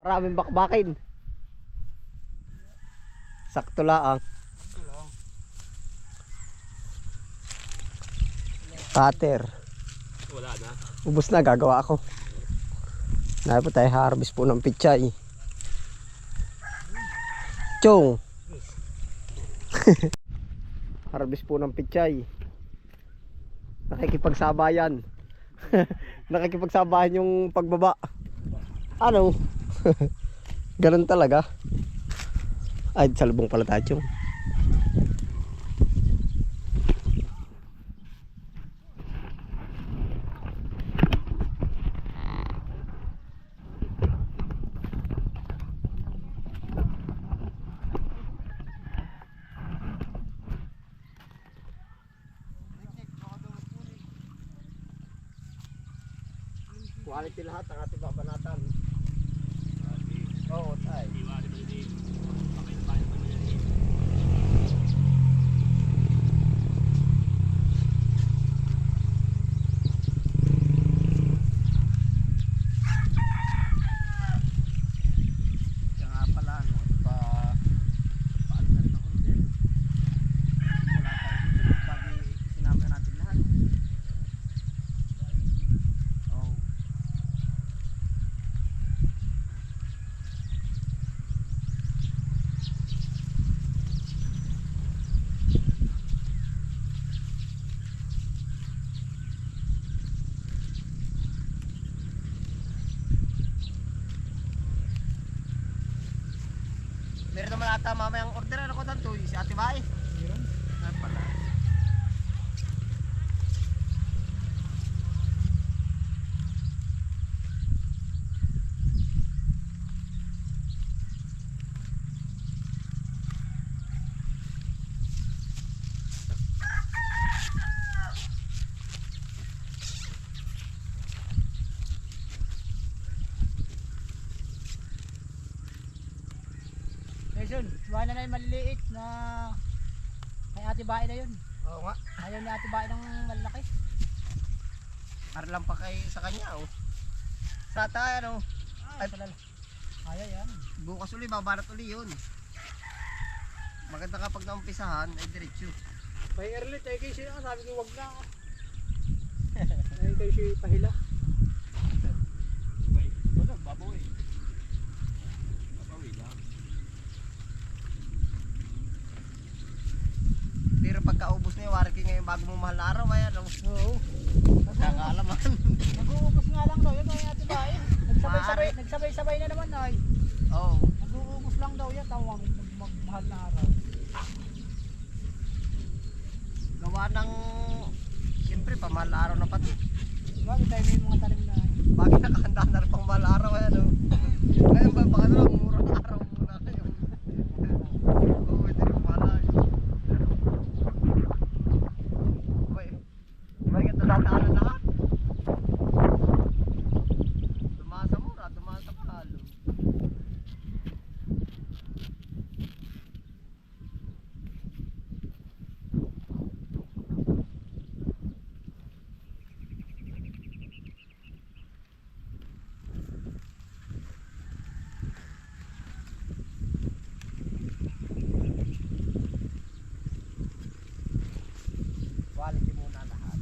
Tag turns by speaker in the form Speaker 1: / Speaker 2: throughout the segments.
Speaker 1: Maraming bakbakin. Sakto lang. Cutter.
Speaker 2: Wala na.
Speaker 1: Ubus na, gagawa ako. Dahil po tayo harvest po ng pichay. Chong. Harvest po ng pichay. Nakikipagsabayan. Nakikipagsabayan yung pagbaba. Ano? Ganun talaga. Ay, salubong pala tayo, Chong. Quality lahat ang ating babanatan. Oo, tay. Meron naman ata mamayang order ako tanto si Ate Bae. Meron. Ay pala.
Speaker 3: Jason, buhay na yung maliliit na may Ate Bae na yun.
Speaker 1: Oo nga.
Speaker 3: Ayaw ni Ate Bae ng malaki.
Speaker 1: Para lang pa kay sa kanya oh. Sa tayo ano.
Speaker 3: Ay, salala. Ayaw yan.
Speaker 1: Bukas uli babarat uli yun. Maganda kapag naumpisahan ay diretso.
Speaker 3: May early tayo kayo siya. Sabi ko wag na. Ay kayo siya pahila.
Speaker 2: Wala, babaw eh. Babawi lang.
Speaker 1: Pero pagkaubos na yung wariki ngayon bago mo mahal na araw ay ano.
Speaker 3: Oo.
Speaker 1: Nagkakaalaman.
Speaker 3: Nag-uubos nga lang daw yun ay Ate Bae. Nagsabay-sabay na naman ay.
Speaker 1: Oo.
Speaker 3: Nag-uubos lang daw yan. Tawag magmahal na araw.
Speaker 1: Gawa ng siyempre pamahal na araw na pati.
Speaker 3: Bakit tayo may mga talim na ay.
Speaker 1: Bakit nakahanda na rin pang mahal na araw ay ano. Ngayon ba baka na lang mura na araw muna kayo. Oo, ito yung pala. Bakit ito dadaanan lahat? Tumaas sa mura, tumaas sa palo. Quality muna lahat.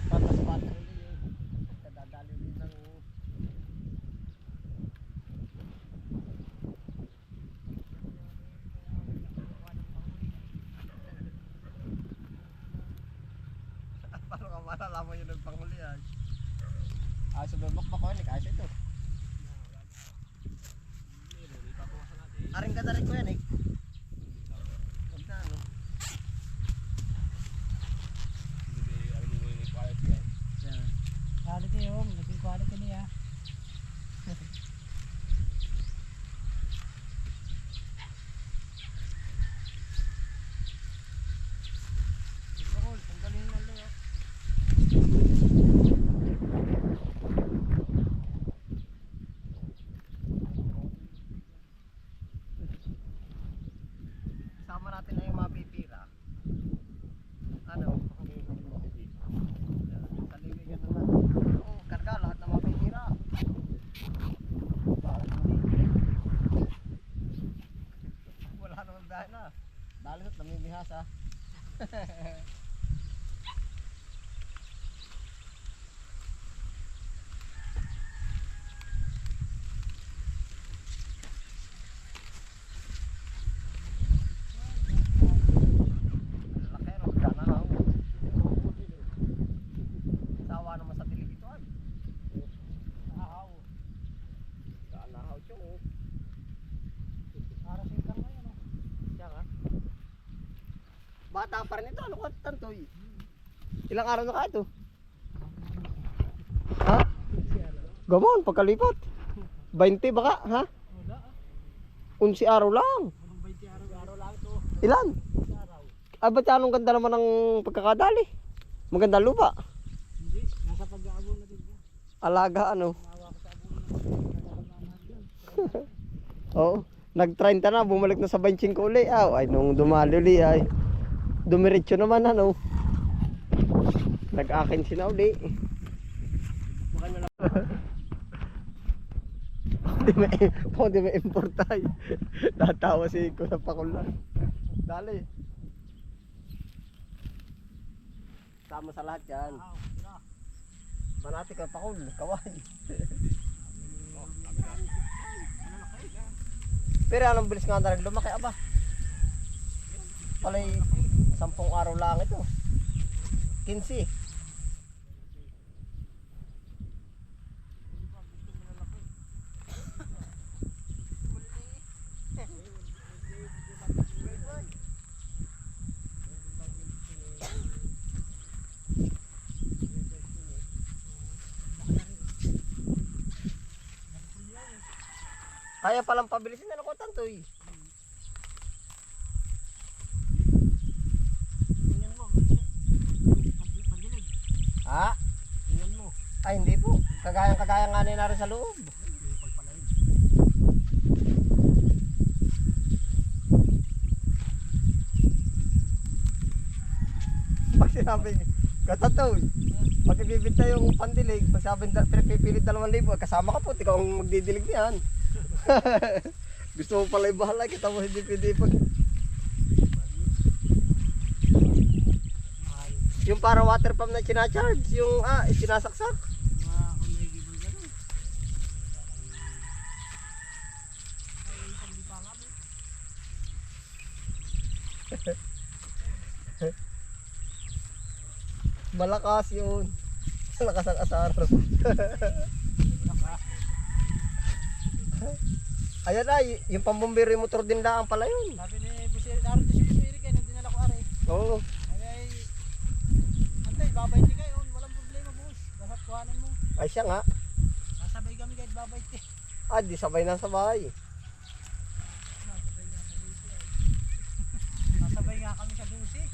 Speaker 1: Patas-patas ulit yun. Kadadali ulit ng paano ka malalaman yun ng panghuli ay? Sa bambak ko yan, kasi ito. Aring ka ko yan eh. Huwag na ano.
Speaker 3: Quality yun. Naging quality niya.
Speaker 1: Tanggalin na lang. Dalit, namimihas ah. Laki no, ganahaw. Sawa naman sa dilig ito ay.
Speaker 3: Ahaw.
Speaker 1: Ganahaw chong oh.
Speaker 3: Para sa ikang ngayon. Oh.
Speaker 1: Siya ka? Bata pa rin ito, ano ka tantoy? Ilang araw na ka ito? Ha? Gamon, pagkalipat 20 baka, ha?
Speaker 3: Wala ah.
Speaker 1: 11 araw lang.
Speaker 3: Anong 20 araw lang ito?
Speaker 1: Ilan?
Speaker 3: 20 araw.
Speaker 1: Ah, ba't anong ganda naman ng pagkakadali? Maganda lupa.
Speaker 3: Hindi, nasa pag-aabon na din.
Speaker 1: Alaga ano?
Speaker 3: Nawa ko sa abon na din.
Speaker 1: Oo. Nag-30 na, bumalik na sa 25 uli. Ah, ay, nung dumali uli ay dumiretso naman ano. Nag-akin si na uli.
Speaker 3: Baka na lang.
Speaker 1: Hindi may importay. Natawa si Kuya Pakulan. Dali. Sama sa lahat yan. Manati ka Pakul, kaway. Pero anong bilis nga na lumaki aba? Palay 10 araw lang ito. 15. Kaya palang pabilisin na ko tantoy.
Speaker 3: Tingnan mo. Pagdilig.
Speaker 1: Ha?
Speaker 3: Tingnan mo.
Speaker 1: Ay hindi po. Kagaya nga na rin sa loob. Pag sinabi katatoy, pag ibibinta yung pandilig, pag sabi pipilit 2,000, kasama ka po, ikaw ang magdidilig niyan. Gusto mo pala ibahala, kita mo hindi pwede pag... Yung para water pump na sinacharge, yung sinasaksak.
Speaker 3: Mga kung may gibol gano'n. Ay, hindi pa nga.
Speaker 1: Malakas yun. Malakas ang asar. Ayan na, yung pambumbiro yung motor din lang pala yun.
Speaker 3: Sabi ni Busiri, naroon din si Busiri kayo, nung dinala ko aray.
Speaker 1: Oo.
Speaker 3: Ay, antay, babay di kayo, walang problema boss. Basta kuhanan mo.
Speaker 1: Ay siya nga.
Speaker 3: Nasabay kami kahit babay di.
Speaker 1: Ah, di sabay na sabay.
Speaker 3: Nasabay nga kami sa dusi.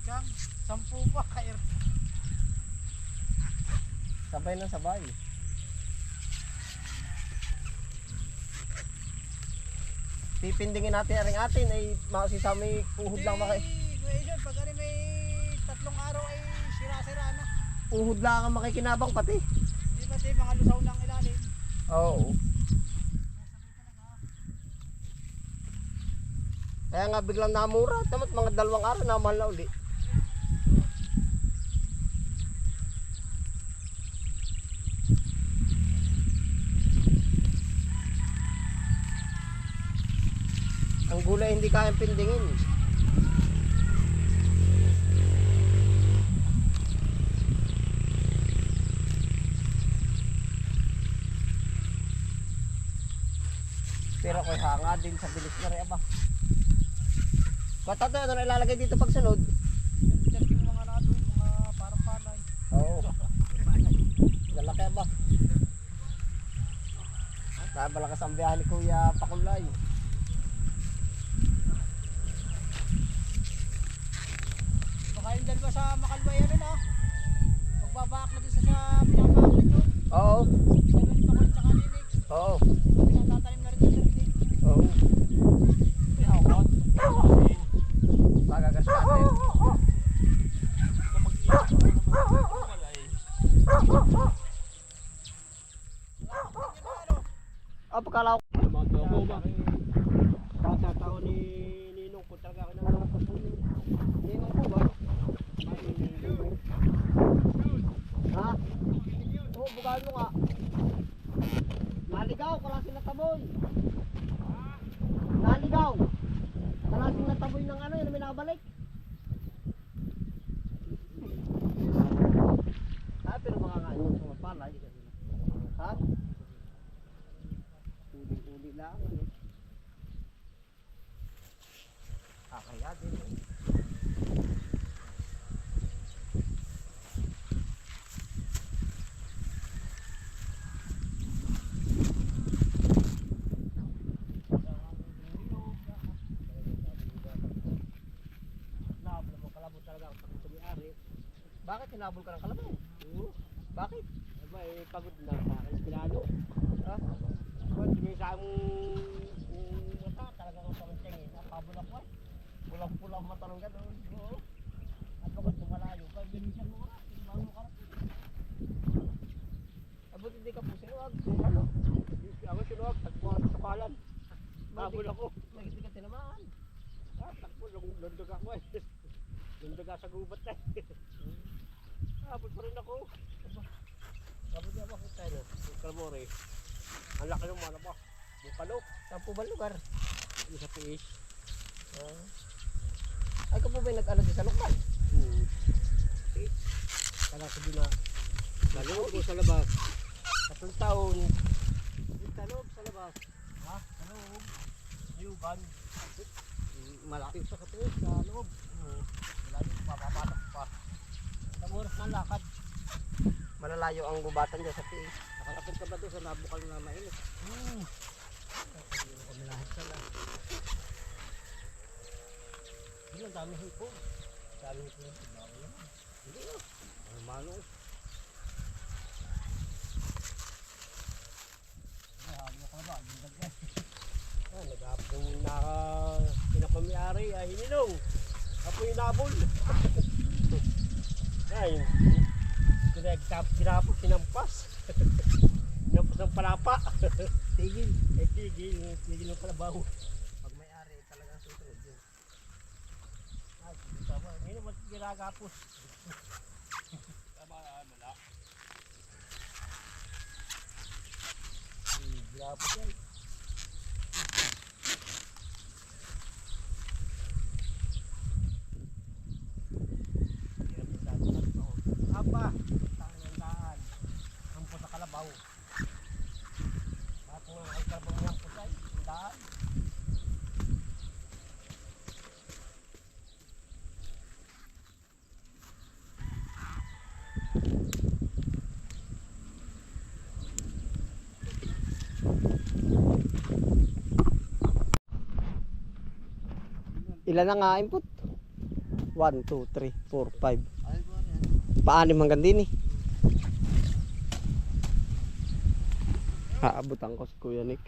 Speaker 3: Ikang, 10 pa kayo.
Speaker 1: Sabay na sabay. Pipindingin natin aring atin ay makasisami puhod lang maki.
Speaker 3: Pag ano may 3 araw ay sira-sira na.
Speaker 1: Puhod lang ang makikinabang pati.
Speaker 3: Hindi ba di mga lusaw ng ilalim.
Speaker 1: Oo. Kaya nga biglang namura, tamat mga 2 araw na mahal na uli. Ang gulay hindi kayang pindingin. Pero ko'y hanga din sa bilis na rin aba. Bata tayo, ano na ilalagay dito pag sunod?
Speaker 3: Yung mga nado, mga parang palay.
Speaker 1: Oo. Lalaki ba? Kaya malakas ang biyahe ni Kuya Pakulay.
Speaker 3: Baka yung dalawa sa Makalbayan na. Magbabaak na din sa pinabaak nito.
Speaker 1: Oo.
Speaker 3: Dalawa ni Pakulit sa kaninig.
Speaker 1: Oo.
Speaker 3: Pinatatanim na rin yung sarili.
Speaker 1: Oo.
Speaker 2: Pinawat.
Speaker 1: Magagas natin. Ah, pagkala ko.
Speaker 2: Mga dobo ba?
Speaker 3: Bata tao ni
Speaker 1: baboy ng ano, yun may nakabalik. Pero makakain yung mga palay. Ha? Uli-uli lang. Ano? Kaya din. Bakit hinabol ka ng kalabaw?
Speaker 3: Oo.
Speaker 1: Bakit?
Speaker 3: Aba, pagod na sa akin. Pilalo.
Speaker 1: Ha?
Speaker 3: Hindi sa among mata, talagang ang pangintengin. Napabol ako eh.
Speaker 1: Pulang-pulang mata ng gano'n.
Speaker 3: Oo. At pagod na malayo. Kaya ganyan mo ka. Bago mo ka lang.
Speaker 1: Abot hindi ka po sinuwag. Ano?
Speaker 3: Ako sinuwag. Tagpuan sa sukalan. Babol ako.
Speaker 1: Magiti ka tinamaan.
Speaker 3: Takbo. Lundag ako eh. Lundag sa gubat eh. Abot pa rin ako. Abot na ako tayo. Kalmore. Ang laki ng mana ba? Bukalo.
Speaker 1: Saan po ba lugar?
Speaker 3: Yung sa fish.
Speaker 1: Ay ka po ba nag-ano din sa lokal?
Speaker 3: Kala ko din na naloob ko sa labas. 3 taon. Sa loob sa labas. Ha? Sa loob. Ayuban. Malaki sa katuwid sa loob. Wala yung papapatak pa. Sa oras ng lakad.
Speaker 1: Malalayo ang gubatan dyan sa PH.
Speaker 3: Nakalapit ka ba doon sa nabukal na mainit? Kami lahat sa lang. Hindi ang dami hipo. Dami hipo yung pagbawa yan. Hindi o. Ang mano. Nahami ka na ba? Ang dagay. Nag-apong pinapamiyari ay hininong. Apo yung nabol. Ay, kinapos, sinampas. Sinampas ng palapa. Tigil. Tigil ng palabaw.
Speaker 1: Pag may ari, talagang susunod yun.
Speaker 3: Ay, tama. Hindi naman ginagapos. Tama, mala. Ginagapos yan. Apa? Tangan hampo sa kalabaw. Tapos ang kalabaw ng hampo sa daan.
Speaker 1: Ilan ang input? 1, 2, 3, 4, 5. Paanim hanggang din eh. Aabutan ko si Kuya Nick.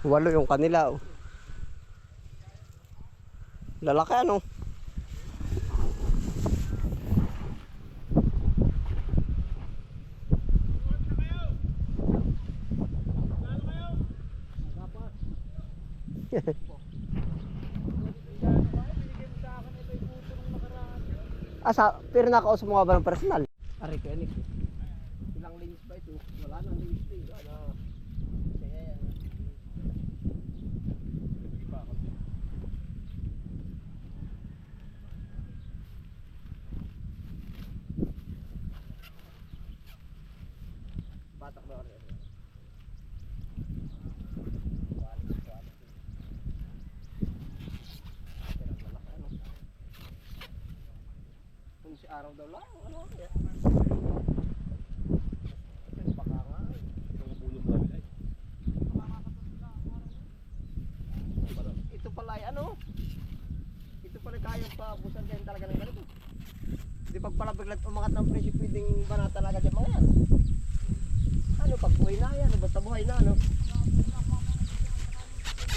Speaker 1: Walo yung kanila oh. Lalaki ano? Pero nakausap mo nga ba ng personal? Ari ko yan eh. Ilang linis ba ito? Wala nang linis eh. Kaya yan. Batak ba rin? Si araw daw lang, ano kaya? Ito baka nga. Itong bulong namin ay. Ito pala ay ano? Ito pala kaya pa busan din talaga ng ganito. Di pag pala biglang umangat ng presyo pwedeng banata talaga dyan mga yan. Ano pag buhay na yan, basta buhay na ano?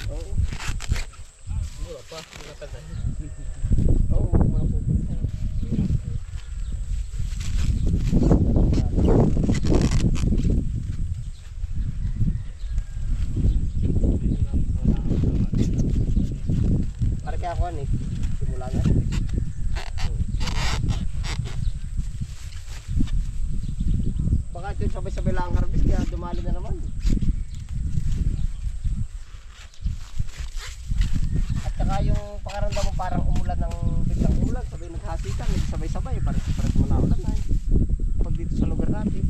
Speaker 1: Oo. Mura pa, mura pa na. Oo, mura po. Para kaya ako eh, simula na. Baka ito sabay-sabay lang ang harvest kaya dumali na naman. yung pakaramdam mo parang umulan ng biglang umulan, sabay naghasikan, sabay-sabay, parang mo na ulan na eh. Pag dito sa lugar natin.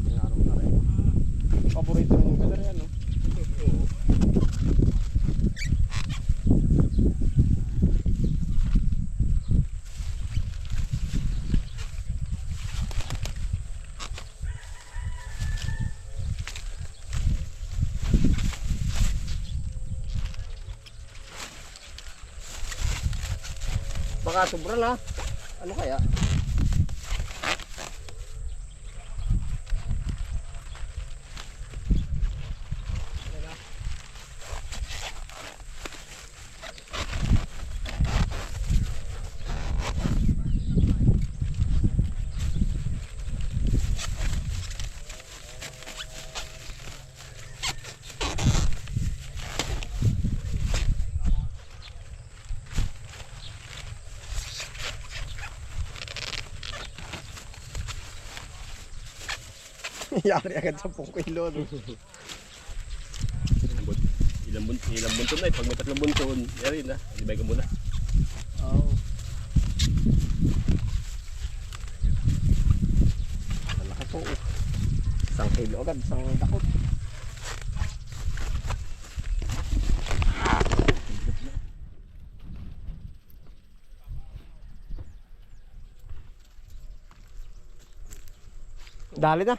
Speaker 1: Nangarong na rin. Paborito ng lugar yan, no? Oo. Baka sobra na. Ano kaya? Yari agad sa 10 kilo. No?
Speaker 2: Ilang bunton na eh. Pag may 3 bunton, yari na. Libay ka muna.
Speaker 1: Oo. Malaki po. 1 kilo agad, 1 dakot. Dali na.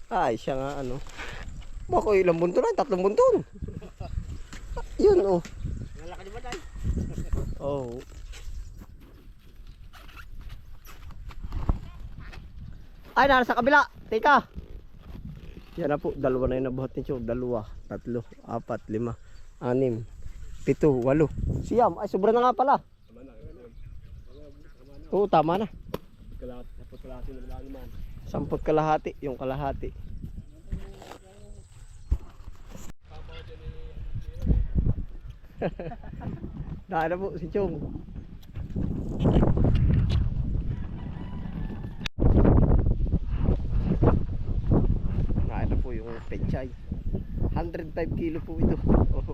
Speaker 1: Ay, siya nga ano. Bako ilang bunton na, 3 bunton. Yun oh.
Speaker 3: Nalaki di ba tayo?
Speaker 1: Oh. Ay, nasa kabila. Teka. Yan na po, 2 na yung nabuhat ni Chog. 2, 3, 4, 5, 6, 7, 8. Siyam, ay sobra na nga pala.
Speaker 2: Tama na.
Speaker 1: Oo, tama na.
Speaker 2: Kalahati na lang naman.
Speaker 1: 10 kalahati, yung kalahati. Dahil na po si Chong. Dahil na po yung pechay. 105 kilo po ito. Oh.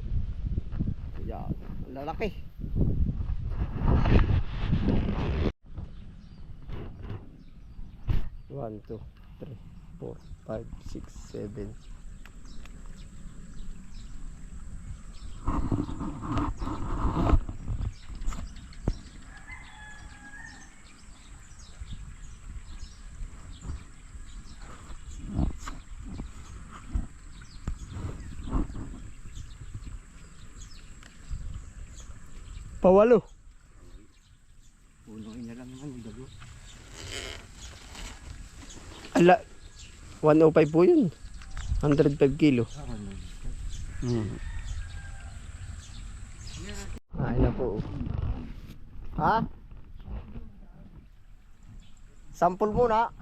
Speaker 1: Yan, lalaki. One, 2, 3, 4, 5, 6, 7. Pawalo.
Speaker 3: Punuin na lang naman yung dugo.
Speaker 1: Ala, 105 po yun. 105 kilo. Ay na po. Ha? Sample muna.